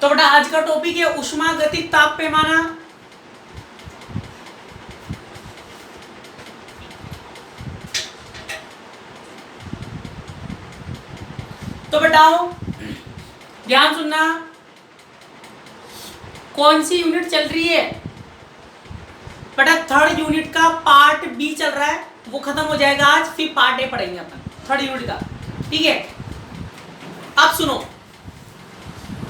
तो बेटा आज का टॉपिक है ऊष्मागतिक ताप पैमाना। तो बेटाओ ध्यान सुनना, कौन सी यूनिट चल रही है बेटा? थर्ड यूनिट का पार्ट बी चल रहा है, वो खत्म हो जाएगा आज, फिर पार्ट ए पढ़ेंगे अपन थर्ड यूनिट का। ठीक है, अब सुनो।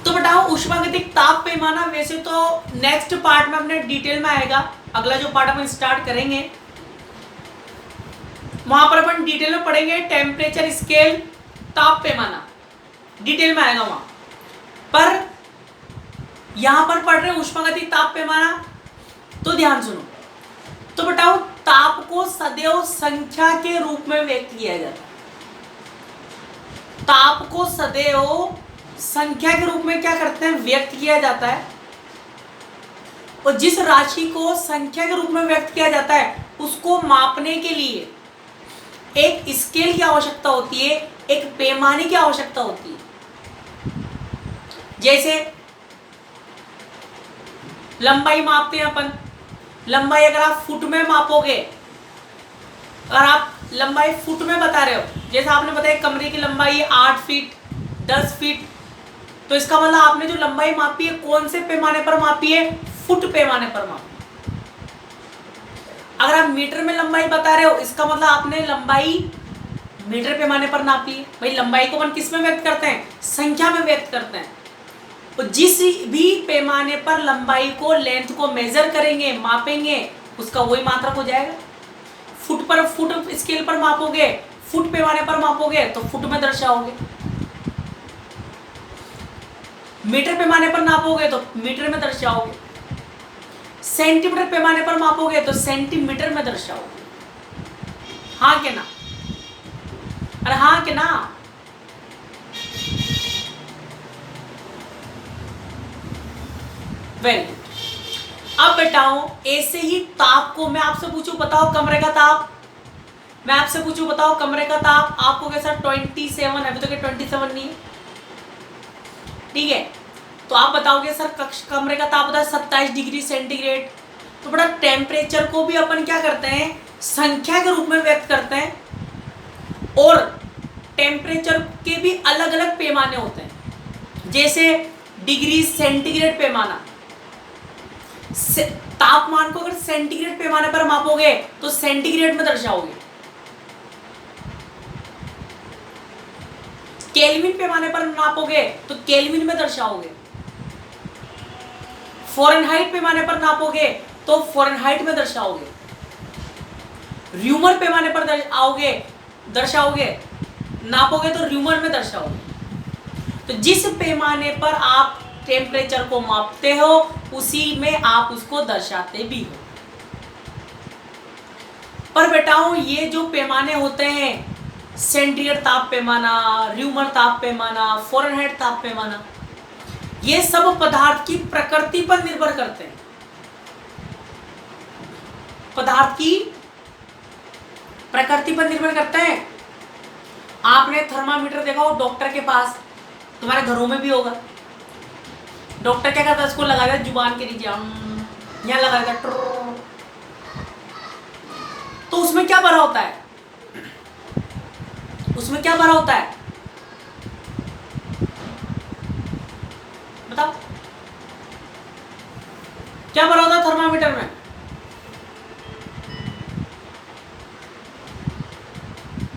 तो बताओ ऊष्मागतिक ताप पैमाना वैसे तो नेक्स्ट पार्ट में अपने डिटेल में आएगा। अगला जो पार्ट अपन स्टार्ट करेंगे वहां पर अपन डिटेल में पढ़ेंगे टेम्परेचर स्केल ताप पैमाना, डिटेल में आएगा वहां पर। यहां पर पढ़ रहे ऊष्मागतिक ताप पैमाना, तो ध्यान सुनो। तो बताओ ताप को सदैव संख्या के रूप में व्यक्त किया जाता है। ताप को सदैव संख्या के रूप में क्या करते हैं? व्यक्त किया जाता है। और जिस राशि को संख्या के रूप में व्यक्त किया जाता है उसको मापने के लिए एक स्केल की आवश्यकता होती है, एक पैमाने की आवश्यकता होती है। जैसे लंबाई मापते हैं अपन, लंबाई अगर आप फुट में मापोगे, अगर आप लंबाई फुट में बता रहे हो, जैसे आपने बताया कमरे की लंबाई 8 फीट 10 फीट, तो इसका मतलब आपने जो लंबाई मापी है कौन से पैमाने पर मापी है? फुट पैमाने पर मापी। अगर आप मीटर में लंबाई बता रहे हो इसका मतलब आपने लंबाई मीटर पैमाने पर नापी है। भाई लंबाई को अपन किस में व्यक्त करते हैं? संख्या में व्यक्त करते हैं। तो जिस भी पैमाने पर लंबाई को लेंथ को मेजर करेंगे, मापेंगे, उसका वही मात्रक हो जाएगा। फुट पर फुट स्केल पर मापोगे, फुट पैमाने पर मापोगे तो फुट में दर्शाओगे। मीटर पैमाने पर नापोगे तो मीटर में दर्शाओगे। सेंटीमीटर पैमाने पर मापोगे तो सेंटीमीटर में दर्शाओगे। हाँ के ना? अरे हाँ के ना? Very good. अब बताओ ऐसे ही ताप को मैं आपसे पूछूं, बताओ कमरे का ताप, मैं आपसे पूछूं बताओ कमरे का ताप, आपको कैसा 27, अभी तो क्या 27 नहीं है, ठीक है? तो आप बताओगे सर कमरे का ताप होता है 27 डिग्री सेंटीग्रेड। तो बड़ा टेम्परेचर को भी अपन क्या करते हैं? संख्या के रूप में व्यक्त करते हैं। और टेम्परेचर के भी अलग अलग पैमाने होते हैं, जैसे डिग्री सेंटीग्रेड पैमाना। तापमान को अगर सेंटीग्रेड पैमाने पर मापोगे तो सेंटीग्रेड में दर्शाओगे। केल्विन पैमाने पर नापोगे तो केल्विन में दर्शाओगे। फ़ारेनहाइट पैमाने पर नापोगे तो फ़ारेनहाइट में दर्शाओगे। र्यूमर पैमाने पर दर्शाओगे, नापोगे तो र्यूमर में दर्शाओगे। तो जिस पैमाने पर आप टेम्परेचर को मापते हो उसी में आप उसको दर्शाते भी हो। पर बेटाओं ये जो पैमाने होते हैं, सेंटीग्रेड ताप पैमाना, र्यूमर ताप पैमाना, फ़ारेनहाइट ताप पैमाना, ये सब पदार्थ की प्रकृति पर निर्भर करते हैं। पदार्थ की प्रकृति पर निर्भर करते हैं। आपने थर्मामीटर देखा हो डॉक्टर के पास, तुम्हारे घरों में भी होगा। डॉक्टर क्या करता है? इसको लगाएगा जुबान के नीचे, यहाँ लगाएगा, तो उसमें क्या भरा होता है? उसमें क्या भरा होता है बताओ? क्या भरा होता है थर्मामीटर में?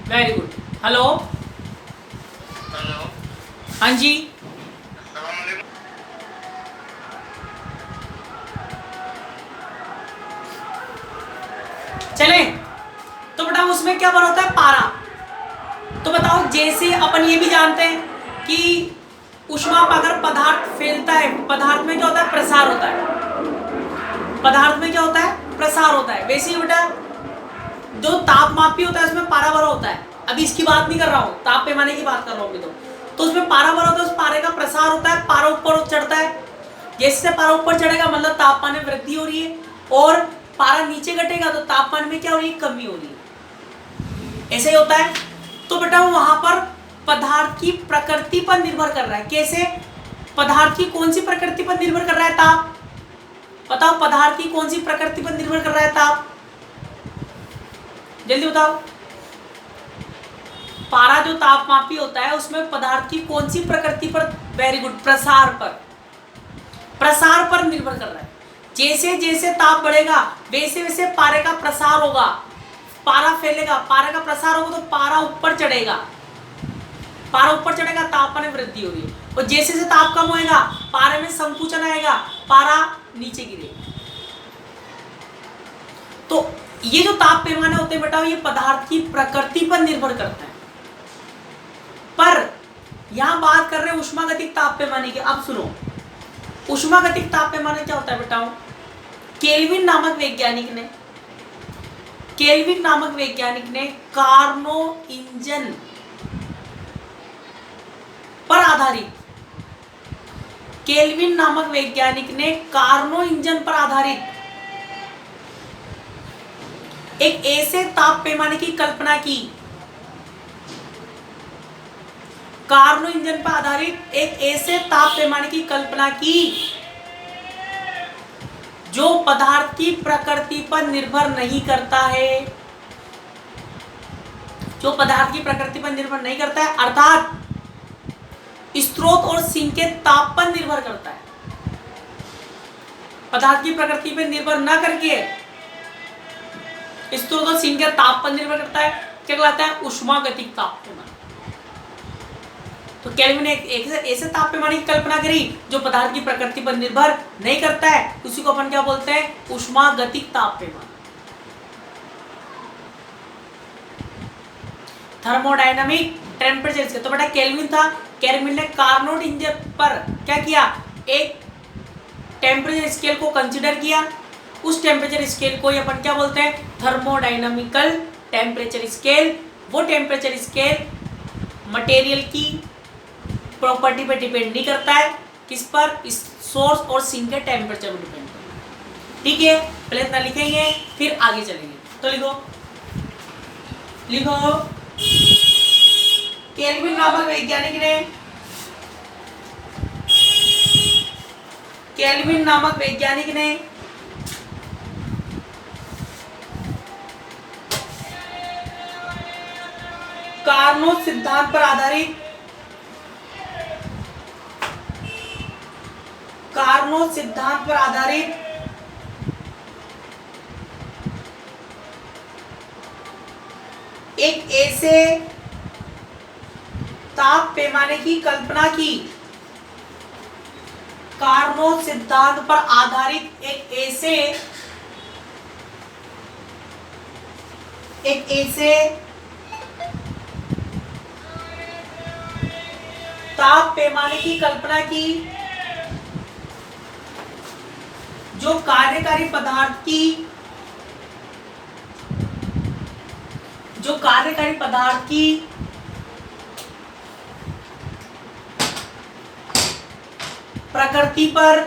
Very good. हेलो हेलो, हाँ जी, चले। तो बताओ उसमें क्या भरा होता है? पारा। तो बताओ जैसे अपन ये भी जानते हैं कि ऊष्मा पर अगर पदार्थ फैलता है, पदार्थ में क्या होता है? प्रसार होता है। पदार्थ में क्या होता है? प्रसार होता है। वैसे ही बेटा जो तापमापी होता है उसमें पारा भरा होता है। अभी इसकी बात नहीं कर रहा हूँ, ताप पैमाने की बात कर रहा हूँ। तो उसमें पारा भरा होता है, उस पारे का प्रसार होता है, पारा ऊपर चढ़ता है। जैसे पारा ऊपर चढ़ेगा मतलब तापमान में वृद्धि हो रही है, और पारा नीचे घटेगा तो तापमान में क्या हो रही है? कमी हो रही है। ऐसे ही होता है। तो बेटा वहां पर पदार्थ की प्रकृति पर निर्भर कर रहा है। कैसे? पदार्थ की कौन सी प्रकृति पर निर्भर कर रहा है ताप? बताओ पदार्थ की कौन सी प्रकृति पर निर्भर कर रहा है ताप? जल्दी बताओ। पारा जो तापमापी होता है उसमें पदार्थ की कौन सी प्रकृति पर, वेरी गुड, प्रसार पर, प्रसार पर निर्भर कर रहा है। जैसे जैसे ताप बढ़ेगा वैसे वैसे पारे का प्रसार होगा, पारा फैलेगा, पारे का प्रसार होगा तो पारा ऊपर चढ़ेगा, पारा ऊपर चढ़ेगा, तापमान में वृद्धि होगी। और जैसे जैसे ताप कम होएगा पारे में संकुचन आएगा, पारा नीचे गिरेगा। तो ये जो ताप पैमाने होते हैं बेटा ये पदार्थ की प्रकृति पर निर्भर करता है। पर यहां बात कर रहे हैं ऊष्मागतिक ताप पैमाने की। अब सुनो, ऊष्मागतिक ताप पैमाने क्या होता है बेटा? केल्विन नामक वैज्ञानिक ने कार्नो इंजन पर आधारित, केल्विन नामक वैज्ञानिक ने कार्नो इंजन पर आधारित एक ऐसे ताप पैमाने की कल्पना की, कार्नो इंजन पर आधारित एक ऐसे ताप पैमाने की कल्पना की जो पदार्थ की प्रकृति पर निर्भर नहीं करता है, जो पदार्थ की प्रकृति पर निर्भर नहीं करता है, अर्थात स्रोत और सिंक के ताप पर निर्भर करता है। पदार्थ की प्रकृति पर निर्भर न करके स्रोत और सिंक के ताप पर निर्भर करता है। क्या कहलाता है? ऊष्मागतिक ताप पैमाना। तो केल्विन ने एक ऐसे ताप पैमाने की कल्पना करी जो पदार्थ की प्रकृति पर निर्भर नहीं करता है, उसी को अपन क्या बोलते हैं? ऊष्मागतिक ताप पैमाना। थर्मोडायनामिक टेम्परेचर स्केल, तो बेटा केल्विन था, केल्विन ने कार्नोट इंजन पर क्या किया? एक टेम्परेचर स्केल को कंसीडर किया। उस टेम्परेचर स्केल को अपन क्या बोलते हैं? थर्मोडायनामिकल टेम्परेचर स्केल। वो टेम्परेचर स्केल मटेरियल की प्रॉपर्टी पे डिपेंड नहीं करता है, किस पर? इस सोर्स और सिंक के टेम्परेचर पर डिपेंड करता है। ठीक है, पहले इतना लिखेंगे फिर आगे चलेंगे। तो लिखो केल्विन नामक वैज्ञानिक ने कार्नोट सिद्धांत पर आधारित एक ऐसे ताप पैमाने की कल्पना की, कार्नोट सिद्धांत पर आधारित एक ऐसे ताप पैमाने की कल्पना की जो कार्यकारी पदार्थ की प्रकृति पर,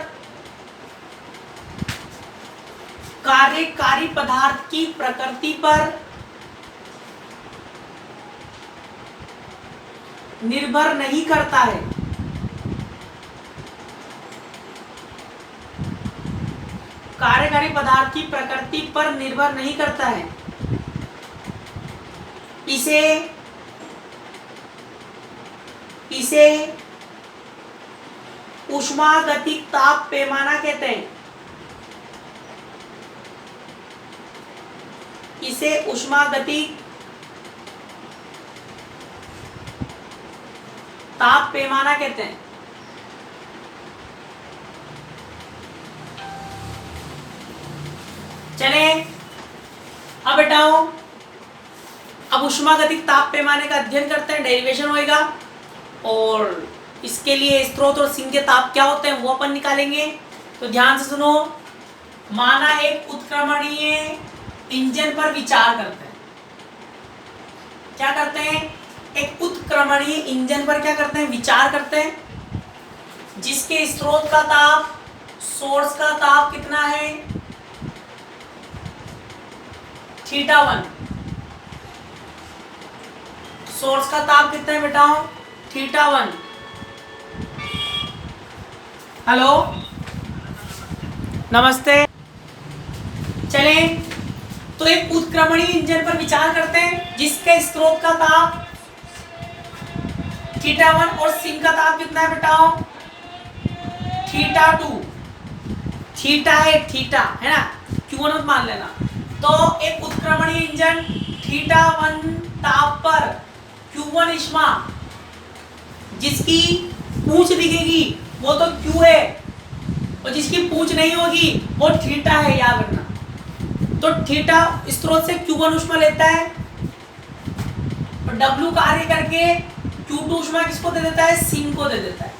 कार्यकारी पदार्थ की प्रकृति पर निर्भर नहीं करता है। कार्यकारी पदार्थ की प्रकृति पर निर्भर नहीं करता है। इसे ऊष्मागतिक ताप पैमाना कहते हैं। इसे ऊष्मागतिक ताप पैमाना कहते हैं। चले अब बेटाओ, अब ऊष्मागतिक ताप पैमाने का अध्ययन करते हैं, डेरिवेशन होएगा और इसके लिए स्रोत और सिंक के ताप क्या होते हैं वो अपन निकालेंगे। तो ध्यान से सुनो, माना एक उत्क्रमणीय इंजन पर विचार करते हैं। क्या करते हैं? एक उत्क्रमणीय इंजन पर क्या करते हैं? विचार करते हैं, जिसके स्रोत का ताप, सोर्स का ताप कितना है? θ1। सोर्स का ताप कितना है बेटा? θ1। हेलो, नमस्ते। चलें तो एक उत्क्रमणीय इंजन पर विचार करते हैं जिसके स्रोत का ताप θ1 और सिंक का ताप कितना है बताओ? θ2। थीटा है ना, Q1 मत मान लेना। तो एक उत्क्रमणीय इंजन θ1 ताप पर Q1 ऊष्मा जिसकी पूंछ दिखेगी वो तो Q है, और जिसकी पूंछ नहीं होगी वो थीटा है, याद रखना। तो थीटा स्रोत से Q1 ऊष्मा लेता है और W कार्य करके Q2 ऊष्मा किसको दे देता है? सिंक को दे देता है।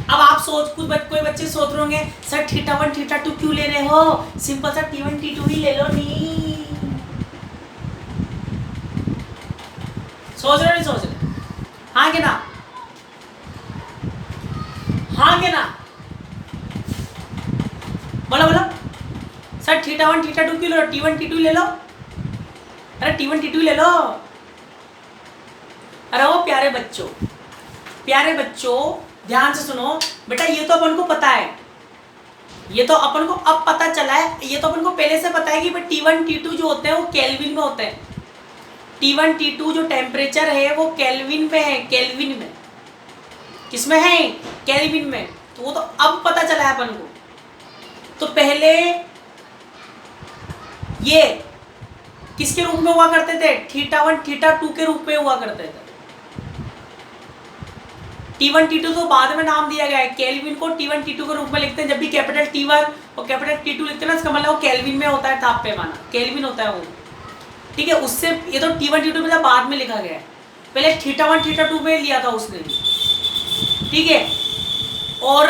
अब आप कोई बच्चे सोच रहे होंगे सर θ1 θ2 क्यों ले रहे हो, सिंपल सा T1 T2 ही ले लो। नहीं सोच रहे नहीं सोच रहे? हाँ के ना? हाँ के ना? बोलो सर θ1 θ2 क्यों ले लो, T1 T2 ले लो। अरे T1 T2 ले लो। अरे वो प्यारे बच्चों ध्यान से सुनो बेटा, ये तो अपन को पता है, ये तो अपन को अब पता चला है, ये तो अपन को पहले से पता है कि T1 T2 जो होते हैं वो केल्विन में होते हैं। T1 T2 जो टेम्परेचर है वो केल्विन में है, केल्विन में। किसमें है? केल्विन में। तो वो तो अब पता चला है अपन को। तो पहले ये किसके रूप में हुआ करते थे? θ1 θ2 के रूप में हुआ करते थे। T1 T2 तो बाद में नाम दिया गया है, केल्विन को T1 T2 के रूप में लिखते हैं। जब भी कैपिटल T1 और कैपिटल T2 लिखते हैं ना, इसका मतलब वो केल्विन में होता है, ताप पैमाना केल्विन होता है वो। ठीक है, उससे ये तो T1 T2 में बाद में लिखा गया है, पहले θ1 θ2 में लिया था उसने। ठीक है, और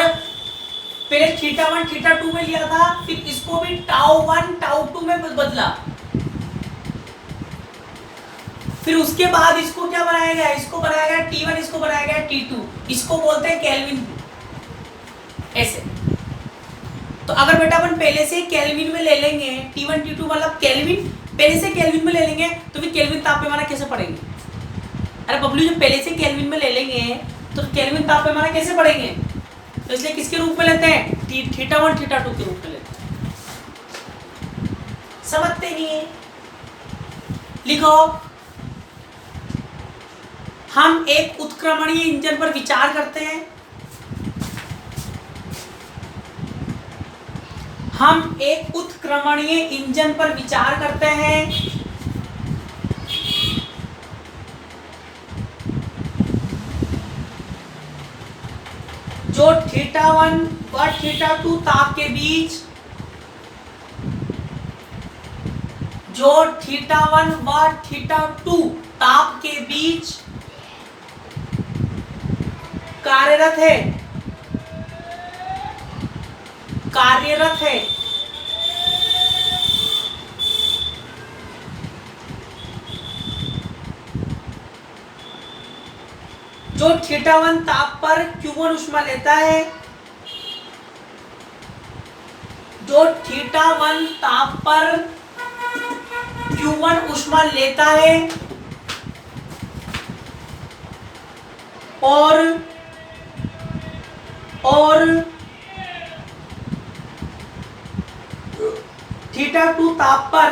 पहले θ1 θ2 में लिया था, फिर इसको भी τ1 τ2 में बदला, फिर उसके बाद इसको क्या बनाया गया? इसको बनाया गया T1, इसको बनाया गया T2, इसको बोलते हैं केल्विन। ऐसे तो अगर बेटा अपन पहले से केल्विन में ले लेंगे T1 T2 मतलब केल्विन, पहले से केल्विन में ले लेंगे तो फिर केल्विन ताप पैमाना कैसे पढ़ेंगे? अरे बबलू, जो पहले से केल्विन में ले लेंगे तो केल्विन ताप पैमाना कैसे पढ़ेंगे? तो इसलिए किसके रूप में लेते हैं? θ1 θ2 के रूप में लेते हैं। समझते नहीं है? लिखो, हम एक उत्क्रमणीय इंजन पर विचार करते हैं। हम एक उत्क्रमणीय इंजन पर विचार करते हैं जो θ1 व θ2 ताप के बीच, जो θ1 व θ2 ताप के बीच कार्यरत है। जो θ1 ताप पर Q1 ऊष्मा लेता है, जो θ1 ताप पर Q1 ऊष्मा लेता है और θ2 ताप पर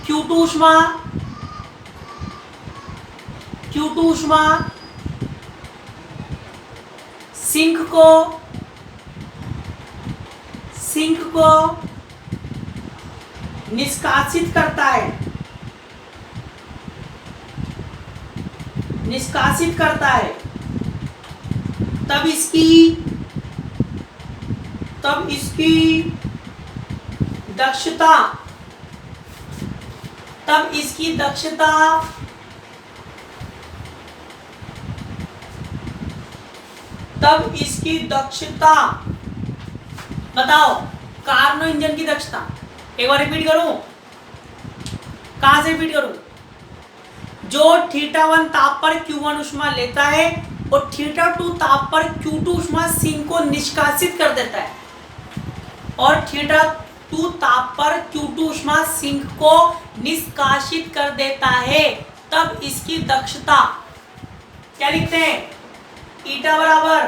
Q2 ऊष्मा सिंक को निष्कासित करता है, तब इसकी दक्षता बताओ। कार्नो इंजन की दक्षता एक बार रिपीट करूं, कहां से रिपीट करूं? जो θ1 ताप पर Q1 ऊष्मा लेता है और θ2 ताप पर Q2 ऊष्मा सिंक को निष्कासित कर देता है, और Q2 ताप पर Q2 ऊष्मा सिंक को निष्कासित कर देता है, तब इसकी दक्षता क्या लिखते हैं? ईटा बराबर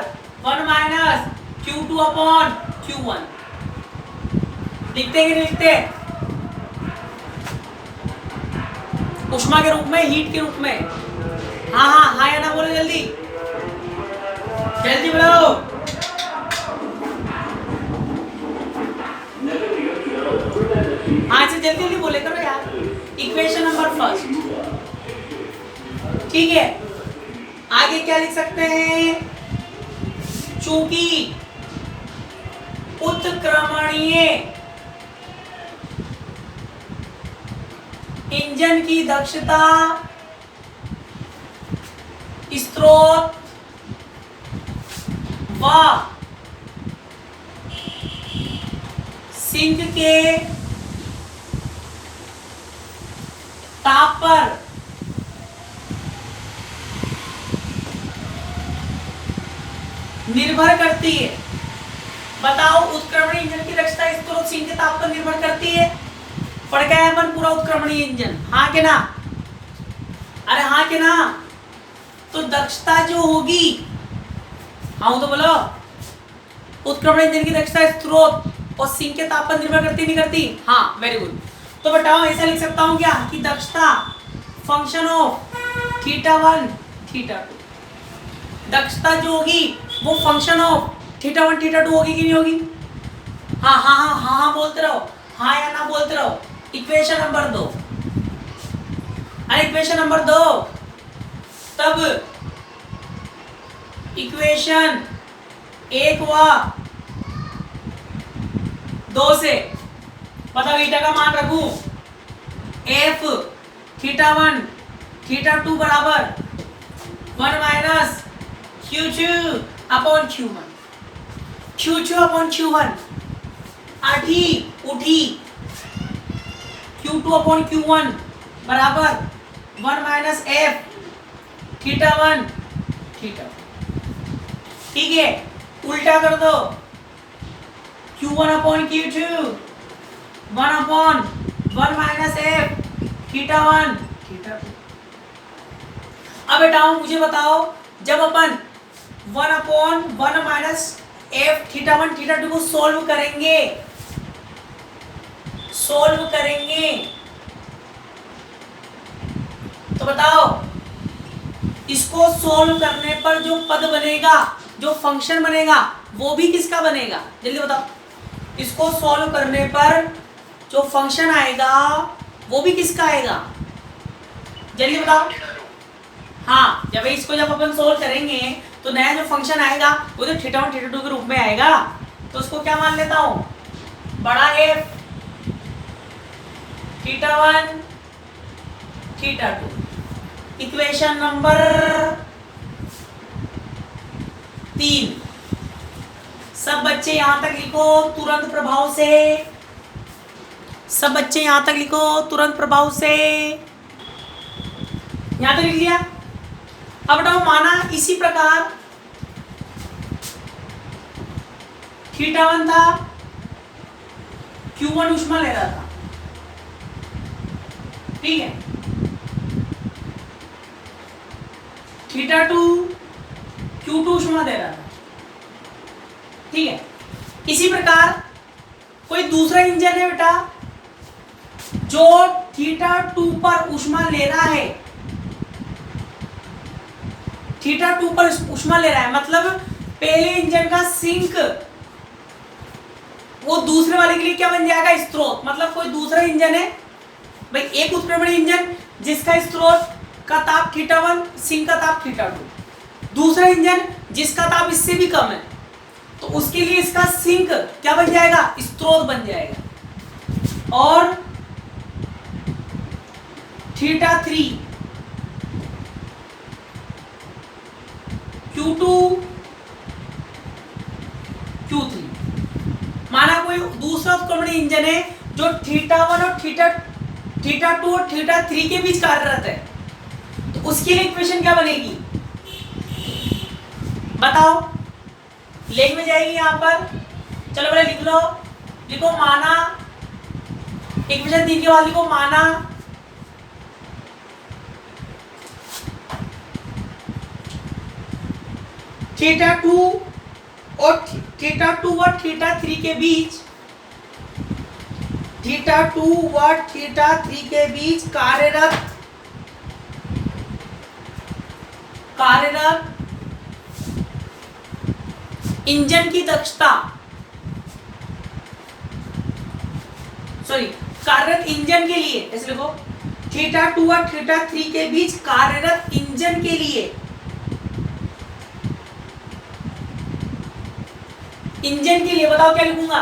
1 माइनस Q2 अपॉन Q1 लिखते हैं कि नहीं लिखते? ऊष्मा के रूप में, हीट के रूप में। हाँ हाँ हाँ या ना बोलो, जल्दी जल्दी बोलो। हाँ से जल्दी जल्दी बोले करो यार। इक्वेशन नंबर फर्स्ट, ठीक है। आगे क्या लिख सकते हैं? चूंकि उत्क्रमणीय इंजन की दक्षता स्रोत व सिंक के ताप पर निर्भर करती है। बताओ, उत्क्रमणीय इंजन की दक्षता स्रोत सिंक के ताप पर निर्भर करती है। पढ़ गए अपन पूरा उत्क्रमणीय इंजन, हाँ के ना? अरे हाँ के ना? तो दक्षता जो होगी, हाँ तो बोलो, उत्क्रमणीय इंजन की दक्षता स्रोत और सिंक के ताप पर निर्भर करती नहीं करती? हाँ, वेरी गुड। तो बताओ, ऐसा लिख सकता हूं क्या कि दक्षता फंक्शन ऑफ θ1 θ2, दक्षता जो होगी वो फंक्शन ऑफ θ1 θ2 होगी कि नहीं होगी? हाँ हाँ हाँ हाँ हाँ बोलते रहो, हाँ या ना बोलते रहो। इक्वेशन नंबर 2, अरे इक्वेशन नंबर 2, तब इक्वेशन 1 व 2 से बताओ ईटा का मान रखूं f θ1 θ2 बराबर 1 minus Q2 upon Q1, Q2 upon Q1 आठी उठी, Q2 अपॉन Q1 बराबर 1 माइनस f θ1 θ2, ठीक है। उल्टा कर दो, Q1 upon Q2 1 upon 1 minus f θ1 θ2। अब बेटाओ मुझे बताओ, जब अपन 1 अपॉन 1 माइनस f θ1 θ2 को सोल्व करेंगे तो बताओ, इसको सोल्व करने पर जो पद बनेगा, जो फंक्शन बनेगा, वो भी किसका बनेगा? जल्दी बताओ। इसको सोल्व करने पर जो फंक्शन आएगा वो भी किसका आएगा? जल्दी बताओ। हाँ, जब अपन सोल्व करेंगे तो नया जो फंक्शन आएगा वो तो θ1 θ2 के रूप में आएगा। तो उसको क्या मान लेता हूँ? बड़ा F θ1 θ2। इक्वेशन नंबर 3, सब बच्चे यहां तक लिखो तुरंत प्रभाव से, सब बच्चे यहां तक लिखो तुरंत प्रभाव से। यहां तक लिख लिया? अब बताओ, माना इसी प्रकार θ1 था, Q1 ऊष्मा ले रहा था, ठीक है। θ2 Q2 ऊष्मा दे रहा था, ठीक है। इसी प्रकार कोई दूसरा इंजन है बेटा जो θ2 पर ऊष्मा ले रहा है, θ2 पर ऊष्मा ले रहा है, मतलब पहले इंजन का सिंक वो दूसरे वाले के लिए क्या बन जाएगा? स्रोत। मतलब कोई दूसरा इंजन है भाई, एक उत्क्रमणीय इंजन जिसका स्रोत का ताप θ1, सिंक का ताप θ2, दूसरा इंजन जिसका ताप इससे भी कम है, तो उसके लिए इसका सिंक क्या बन जाएगा? स्रोत बन जाएगा। और θ3 Q2 Q3, माना कोई दूसरा उत्क्रमणीय इंजन है जो θ1 और θ2 और θ3 के बीच कार्यरत है, तो उसके लिए इक्वेशन क्या बनेगी? बताओ, लेख में जाएगी यहां पर। चलो बड़े लिख लो, लिखो, माना इक्वेशन 3 के बाद लिखो माना थीटा 2 और थीटा 2 और थीटा 3 के बीच, थीटा 2 और थीटा 3 के बीच कार्यरत इंजन की दक्षता, सॉरी कार्यरत इंजन के लिए, ऐसे लिखो थीटा 2 और थीटा 3 के बीच कार्यरत इंजन के लिए, इंजन के लिए बताओ क्या लिखूंगा,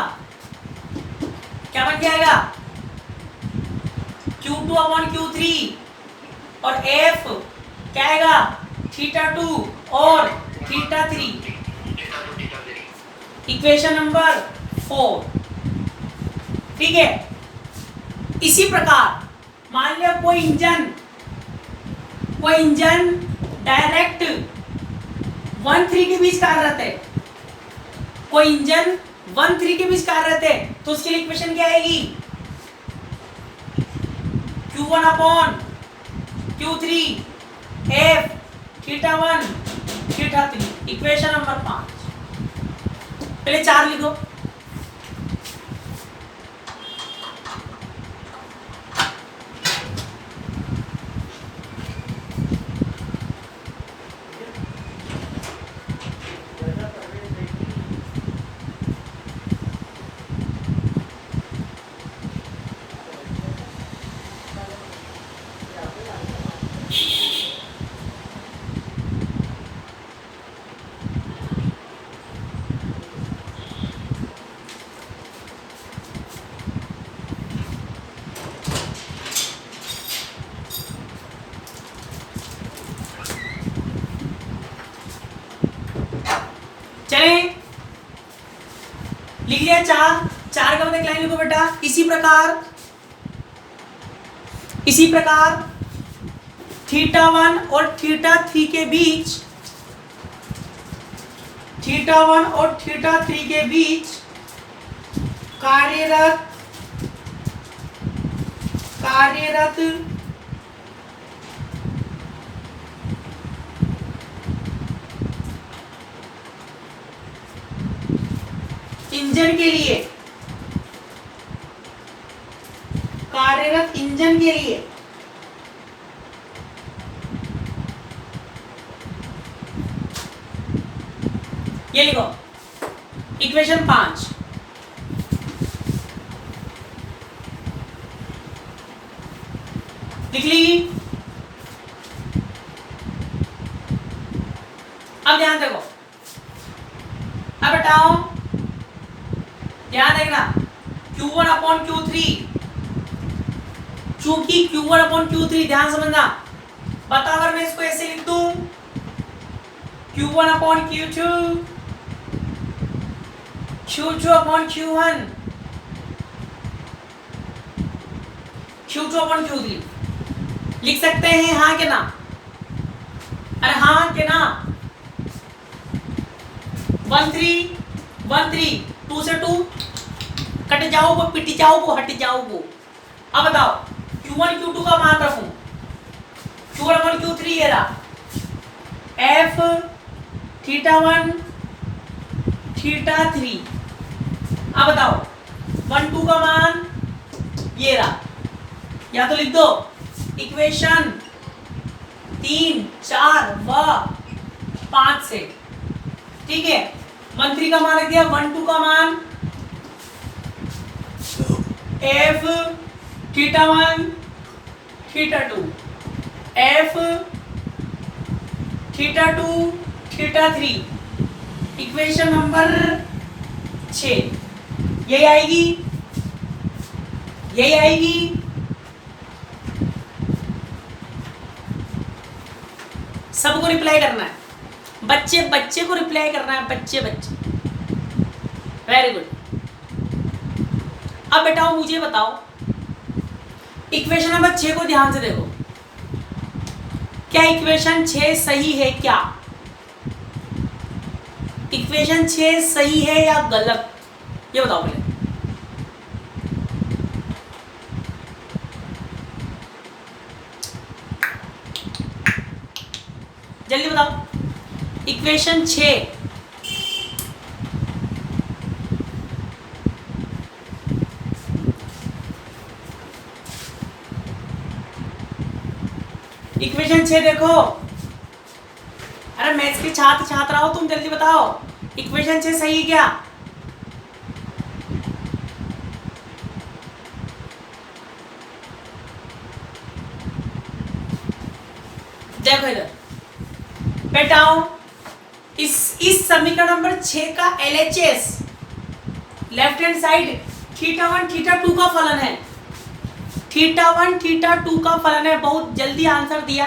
क्या बन जाएगा Q2 अपॉन Q3 और F क्या आएगा थीटा 2 और थीटा 3, इक्वेशन नंबर 4। ठीक है, इसी प्रकार मान लिया कोई इंजन डायरेक्ट 1-3 के बीच कार्यरत है, कोई इंजन 1-3 के बीच कार्यरत है, तो उसके लिए इक्वेशन क्या आएगी Q1 upon Q3 F theta 1 theta 3, equation number 5। पहले 4 लिखो, चले लिख लिया 4 का मतलब लाइन लिखो बेटा, इसी प्रकार थीटा 1 और थीटा 3 के बीच, थीटा 1 और थीटा 3 के बीच कार्यरत इंजन के लिए, कार्यरत इंजन के लिए ये लिखो इक्वेशन 5। लिख ली। अब ध्यान देखो, अब बताओ, ध्यान देखना Q1 अपॉन Q3, चूंकि Q1 अपॉन Q3, ध्यान समझना, बता अगर मैं इसको ऐसे लिख दूं Q1 upon Q2, Q2 upon Q1, Q2 upon Q3 लिख सकते हैं, हाँ के ना? अरे हाँ के ना? 1 3 1 3 2 से 2 कट जाओ वो, पिट जाओ वो, हट जाओ वो। अब बताओ Q1 Q2 का मान रखूं, Q1 अपॉन Q3 ये रहा, F थीटा 1 थीटा 3। अब बताओ 1 2 का मान ये रहा, या तो लिख दो इक्वेशन 3 4 व 5 से, ठीक है। 1 3 का मान रख दिया, 1 2 का मान F theta 1 theta 2, F theta 2 theta 3, equation number 6 यही आएगी, यही आएगी। सबको रिप्लाई करना है, बच्चे बच्चे को रिप्लाई करना है, बच्चे बच्चे, वेरी गुड। अब बेटाओ मुझे बताओ, इक्वेशन नंबर 6 को ध्यान से देखो, क्या इक्वेशन 6 सही है क्या? इक्वेशन 6 सही है या गलत, ये बताओ पहले। जल्दी बताओ। इक्वेशन 6, इक्वेशन 6 देखो। अरे मैथ्स के छात्र छात्रा हो तुम, जल्दी बताओ इक्वेशन 6 सही है क्या? देखो इधर बेटाओ, इस समीकरण नंबर 6 का LHS लेफ्ट हैंड साइड θ1 θ2 का फलन है। θ1 θ2 का फलन है, बहुत जल्दी आंसर दिया।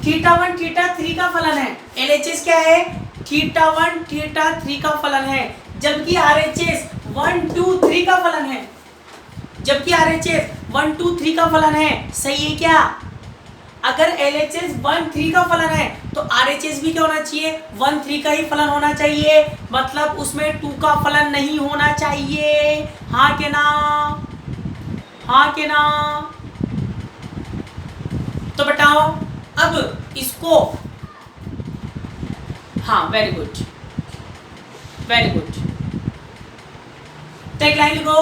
θ1 θ3 का फलन है। LHS क्या है? θ1 θ3 का फलन है, जबकि RHS 1 2 3 का फलन है। जबकि RHS 1 2 3 का फलन है। सही है क्या? अगर LHS 1 3 का फलन है तो RHS भी क्या होना चाहिए? 1 3 का ही फलन होना चाहिए, मतलब उसमें 2 का फलन नहीं होना चाहिए। हाँ के ना? हाँ के ना? तो बताओ अब इसको, हाँ वेरी गुड वेरी गुड। तो एक लाइन लिखो,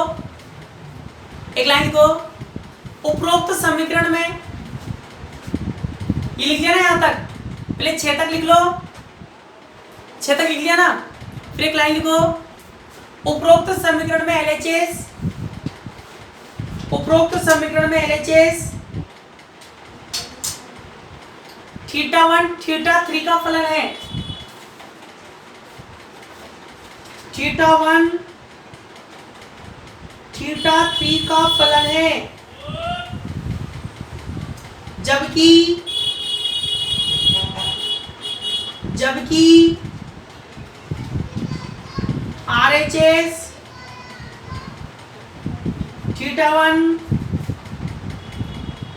एक लाइन लिखो। उपरोक्त समीकरण में ये लिख लिया ना, यहां तक पहले 6 तक लिख लो, 6 तक लिख लिया ना। फिर एक लाइन लिखो, उपरोक्त समीकरण में LHS, उपरोक्त समीकरण में LHS θ1 θ3 का फलन है। θ1 θ3 का फलन है, जबकि RHS θ1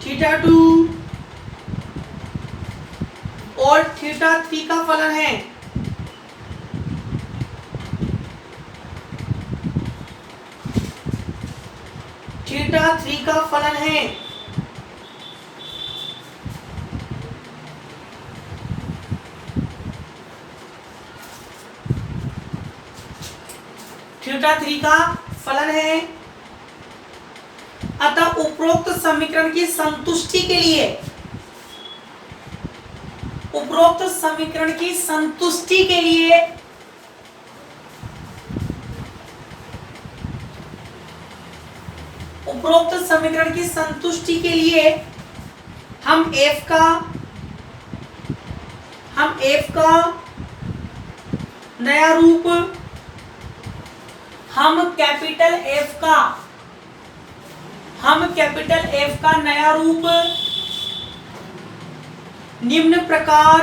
θ2 और θ3 का फलन है। θ3 का फलन है। θ3 का फलन है। अतः उपरोक्त समीकरण की संतुष्टि के लिए, उपरोक्त समीकरण की संतुष्टि के लिए उपरोक्त समीकरण की संतुष्टि के लिए हम f का नया रूप, हम कैपिटल F का नया रूप निम्न प्रकार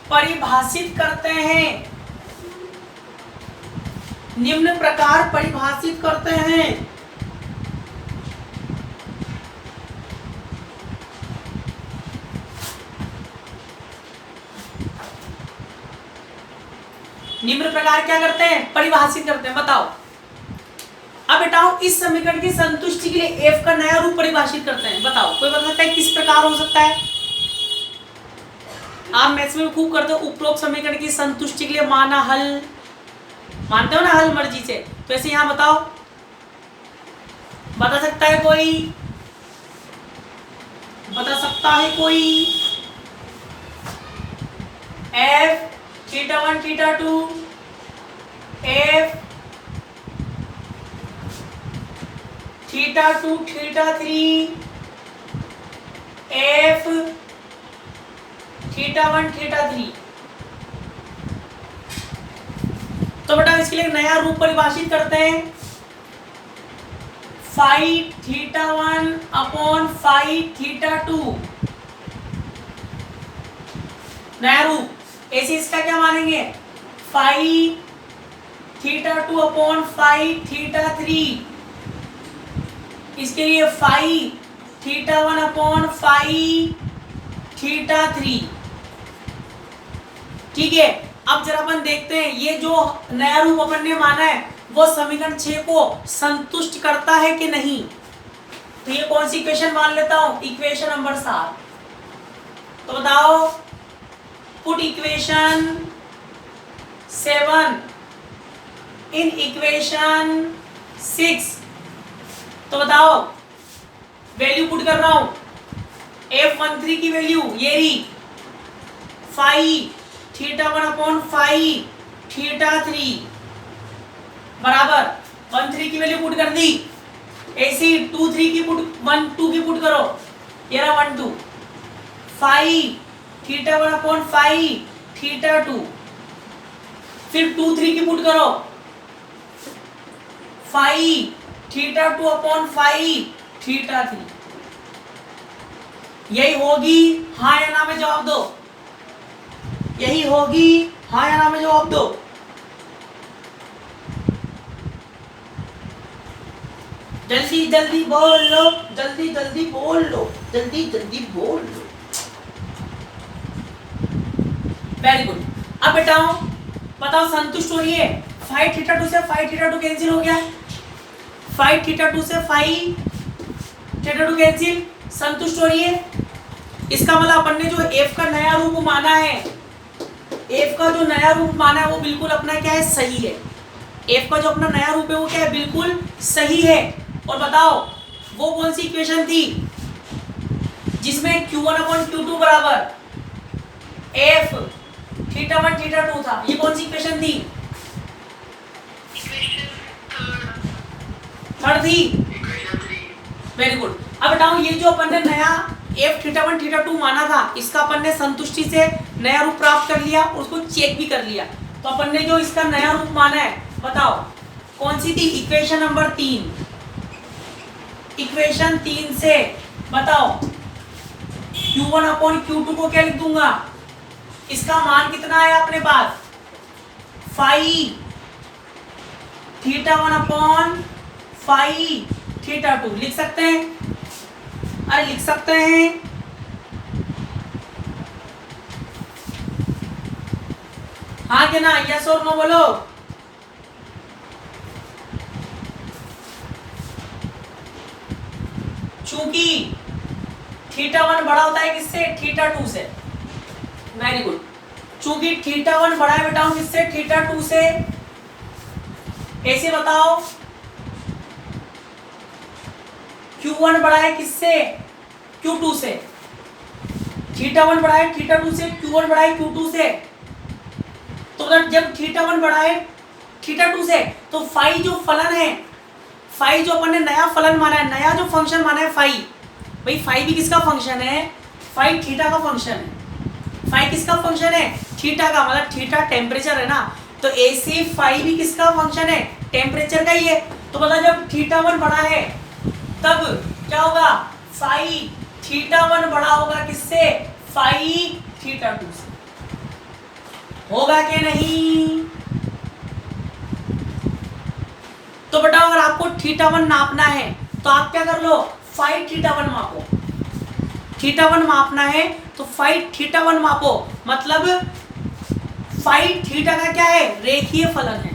परिभाषित करते हैं। निम्न प्रकार परिभाषित करते हैं। निम्न प्रकार क्या करते हैं? परिभाषित करते हैं। बताओ अब बेटाओ, इस समीकरण की संतुष्टि के लिए f का नया रूप परिभाषित करते हैं। बताओ कोई बता सकता है किस प्रकार हो सकता है? आप मैथ्स में खूब करते हो, उपरोक्त समीकरण की संतुष्टि के लिए माना हल, मानते हो ना हल मर्जी से। तो ऐसे यहां बताओ, बता सकता है कोई? बता सकता है कोई? f θ1 θ2 f θ2 θ3 f θ1 θ3। तो बेटा इसके लिए नया रूप परिभाषित करते हैं, फाइ θ1 अपॉन फाइ θ2। नया रूप ऐसे इसका क्या मानेंगे? Phi θ2 upon phi θ3। इसके लिए फाइ θ1 अपॉन फाइ θ3। ठीक है, अब जरा अपन देखते हैं ये जो नया रूप अपन ने माना है वो समीकरण 6 को संतुष्ट करता है कि नहीं। तो ये कौन सी इक्वेशन मान लेता हूं, इक्वेशन नंबर 7। तो बताओ, पुट इक्वेशन 7 इन इक्वेशन 6। तो बताओ, वैल्यू पुट कर रहा हूं, F13 की वैल्यू ये रही, फाइव थीटा 1/5 थीटा 3 बराबर 13 की वैल्यू पुट कर दी। ऐसी 23 की पुट 12 की पुट करो, ये रहा 12, 5 थीटा 1/5 थीटा 2, फिर 23 की पुट करो, 5 थीटा 2/5 थीटा 3। यही होगी हाँ या ना में जवाब दो, यही होगी हाँ या ना में जवाब दो। जल्दी जल्दी बोल लो, जल्दी जल्दी बोल लो, जल्दी जल्दी बोल लो। Very good. अब बेटाओ बताओ, संतुष्ट हो रही है। 5 थीटा 2 से 5 थीटा 2 कैंसिल हो गया, 5 थीटा 2 से 5 थीटा 2 कैंसिल, संतुष्ट हो रही है। इसका मतलब अपन ने जो f का नया रूप माना है, f का जो नया रूप माना है वो बिल्कुल अपना क्या है, सही है। f का जो अपना नया रूप है वो क्या है, बिल्कुल सही है। और बताओ वो कौन सी इक्वेशन थी जिसमें q1/q2 बराबर f थीटा 1 थीटा 2 था, ये कौन सी इक्वेशन थी, थर्ड थी। Very good. अब बताओ, ये जो अपन ने नया f थीटा 1 थीटा 2 माना था, इसका अपन ने संतुष्टि से नया रूप प्राप्त कर लिया और उसको चेक भी कर लिया। तो अपन ने जो इसका नया रूप माना है, बताओ कौन सी थी, इक्वेशन नंबर 3। इक्वेशन 3 से बताओ q1/q2 को क्या लिख दूंगा, इसका मान कितना है अपने पास, 5 थीटा 1/5 थीटा 2 लिख सकते हैं, अरे लिख सकते हैं। हाँ कि ना, यस और नो बोलो। चूंकि थीटा 1 बड़ा होता है किससे, थीटा 2 से। Very good. चूंकि थीटा 1 बड़ा है बेटा किससे, थीटा 2 से। ऐसे बताओ, Q1 बड़ा है किससे, Q2 से। थीटा 1 बड़ा है थीटा 2 से, Q1 बड़ा है Q2 से। तो जब थीटा 1 बड़ा है थीटा 2 से, तो फाई जो फलन है, फाई जो अपन ने नया फलन माना है, नया जो फंक्शन माना है फाई, भाई फाई भी किसका फंक्शन है, फाई थीटा का फंक्शन है। फाई किसका फंक्शन है, थीटा का, मतलब थीटा टेम्परेचर है ना, तो ऐसे फाई भी किसका फंक्शन है, टेम्परेचर का ही है। तो पता जब थीटा 1 बड़ा है तब क्या होगा, फाई थीटा 1 बड़ा होगा किससे, फाई थीटा 2 से। होगा कि नहीं। तो बेटा अगर आपको थीटा 1 नापना है तो आप क्या कर लो, फाइव थीटा 1 मापो। थीटा 1 मापना है तो फाइव थीटा 1 मापो, मतलब फाइव थीटा का क्या है, रेखीय फलन है।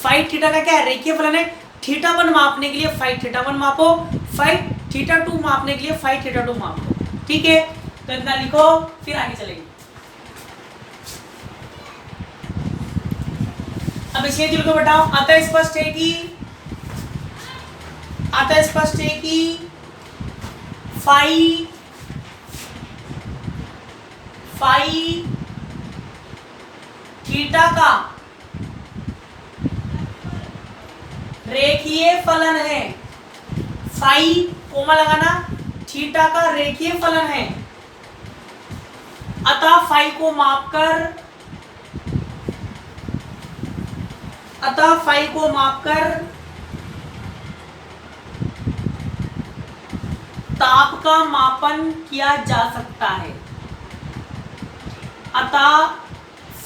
फाइव थीटा का क्या है, रेखीय फलन है। थीटा 1 मापने के लिए फाइव थीटा 1 मापो, फाइव थीटा 2 मापने के लिए फाइव थीटा 2 मापो। ठीक है, तो इतना लिखो, फिर आगे चलेंगे। अब इसलिए चलो बताओ, अतः स्पष्ट है कि फाई थीटा का रेखीय फलन है। फाई कोमा लगाना, थीटा का रेखीय फलन है। अतः फाई को मापकर ताप का मापन किया जा सकता है। अतः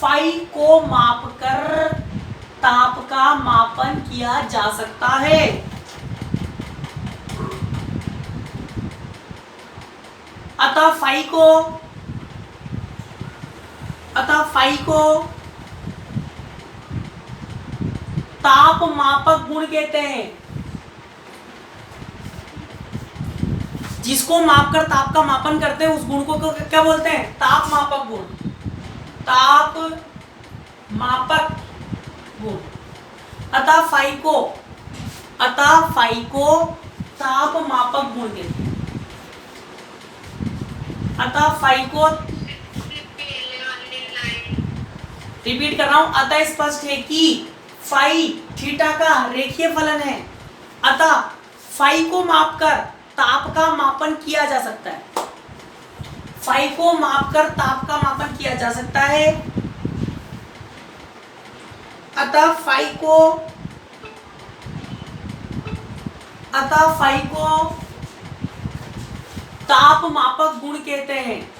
फाई को मापकर ताप का मापन किया जा सकता है। अतः फाई ताप मापक गुण कहते हैं। जिसको मापकर ताप का मापन करते हैं उस गुण को क्या बोलते हैं? ताप मापक गुण। ताप मापक गुण। अतः फाई को ताप मापक गुण कहते हैं। अतः फाई को, रिपीट कर रहा हूं, अतः स्पष्ट है कि फाई थीटा का रेखीय फलन है। अतः फाई को मापकर ताप का मापन किया जा सकता है। फाई को मापकर ताप का मापन किया जा सकता है। अतः फाई को ताप मापक गुण कहते हैं।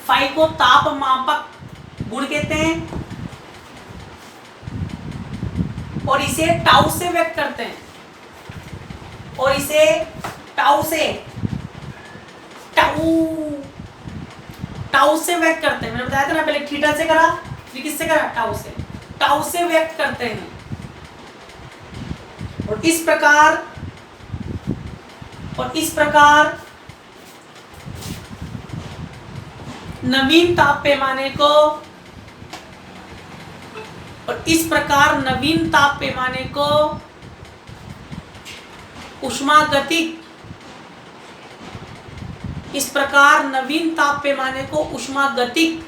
फाई को ताप मापक गुण कहते हैं और इसे टाउ से व्यक्त करते हैं। और इसे टाउ से व्यक्त करते हैं। मैंने बताया था ना, पहले थीटा से करा, फिर किससे करा? टाउ से व्यक्त करते हैं। और इस प्रकार नवीन ताप पैमाने को ऊष्मागतिक, इस प्रकार नवीन ताप पैमाने को ऊष्मागतिक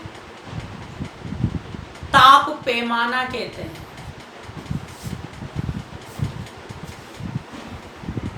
ताप पैमाना कहते हैं।